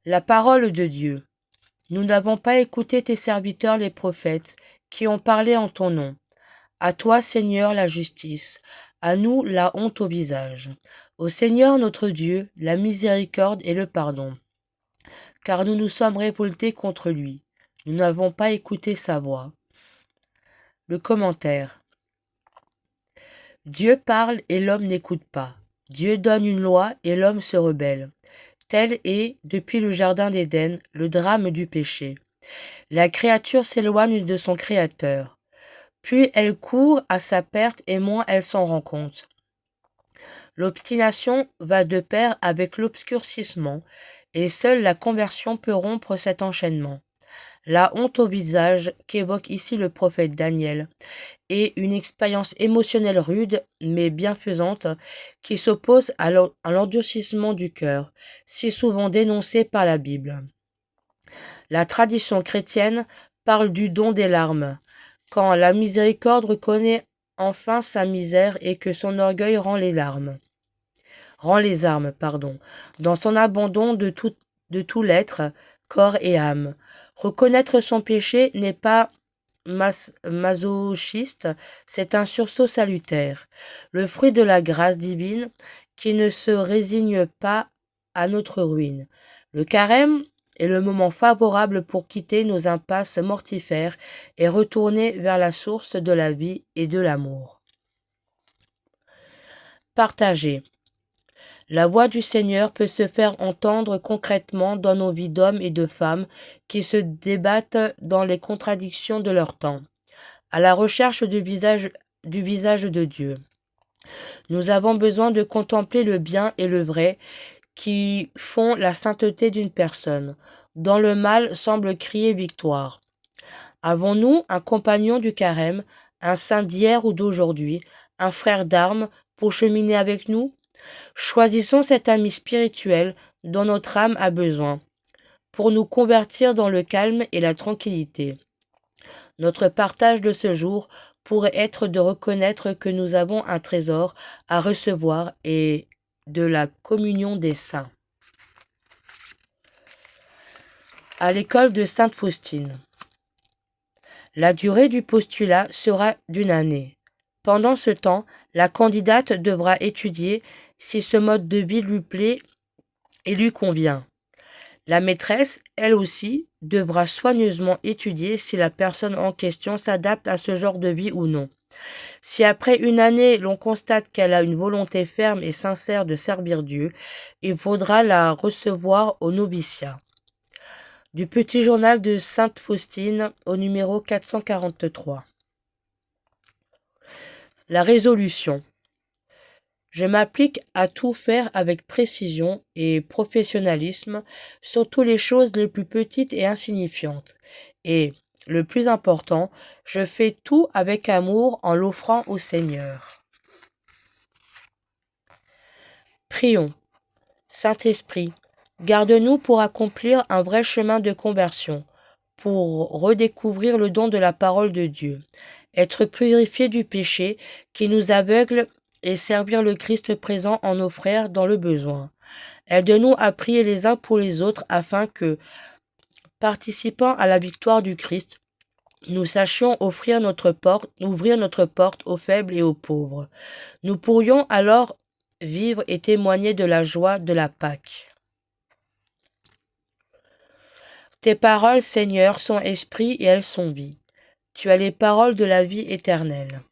La parole de Dieu. Nous n'avons pas écouté tes serviteurs les prophètes, qui ont parlé en ton nom. À toi, Seigneur, la justice, à nous la honte au visage. Au Seigneur notre Dieu, la miséricorde et le pardon. Car nous nous sommes révoltés contre lui. Nous n'avons pas écouté sa voix. Le commentaire. Dieu parle et l'homme n'écoute pas. Dieu donne une loi et l'homme se rebelle. Tel est, depuis le jardin d'Éden, le drame du péché. La créature s'éloigne de son Créateur. Plus elle court à sa perte et moins elle s'en rend compte. L'obstination va de pair avec l'obscurcissement, et seule la conversion peut rompre cet enchaînement. La honte au visage qu'évoque ici le prophète Daniel est une expérience émotionnelle rude mais bienfaisante qui s'oppose à l'endurcissement du cœur, si souvent dénoncé par la Bible. La tradition chrétienne parle du don des larmes, quand la miséricorde reconnaît enfin sa misère et que son orgueil rend les armes, dans son abandon de tout l'être, corps et âme. Reconnaître son péché n'est pas masochiste, c'est un sursaut salutaire, le fruit de la grâce divine qui ne se résigne pas à notre ruine. Le carême est le moment favorable pour quitter nos impasses mortifères et retourner vers la source de la vie et de l'amour. Partager. La voix du Seigneur peut se faire entendre concrètement dans nos vies d'hommes et de femmes qui se débattent dans les contradictions de leur temps, à la recherche du visage de Dieu. Nous avons besoin de contempler le bien et le vrai qui font la sainteté d'une personne, dont le mal semble crier victoire. Avons-nous un compagnon du carême, un saint d'hier ou d'aujourd'hui, un frère d'armes pour cheminer avec nous? Choisissons cet ami spirituel dont notre âme a besoin, pour nous convertir dans le calme et la tranquillité. Notre partage de ce jour pourrait être de reconnaître que nous avons un trésor à recevoir et de la communion des saints. À l'école de Sainte Faustine. La durée du postulat sera d'1 année. Pendant ce temps, la candidate devra étudier si ce mode de vie lui plaît et lui convient. La maîtresse, elle aussi, devra soigneusement étudier si la personne en question s'adapte à ce genre de vie ou non. Si après 1 année, l'on constate qu'elle a une volonté ferme et sincère de servir Dieu, il faudra la recevoir au noviciat. Du petit journal de Sainte Faustine au numéro 443. La résolution. Je m'applique à tout faire avec précision et professionnalisme, surtout les choses les plus petites et insignifiantes. Et, le plus important, je fais tout avec amour en l'offrant au Seigneur. Prions. Saint-Esprit, garde-nous pour accomplir un vrai chemin de conversion, pour redécouvrir le don de la parole de Dieu, être purifié du péché qui nous aveugle et servir le Christ présent en nos frères dans le besoin. Aide-nous à prier les uns pour les autres afin que, participant à la victoire du Christ, nous sachions ouvrir notre porte aux faibles et aux pauvres. Nous pourrions alors vivre et témoigner de la joie de la Pâque. Tes paroles, Seigneur, sont esprit et elles sont vie. Tu as les paroles de la vie éternelle.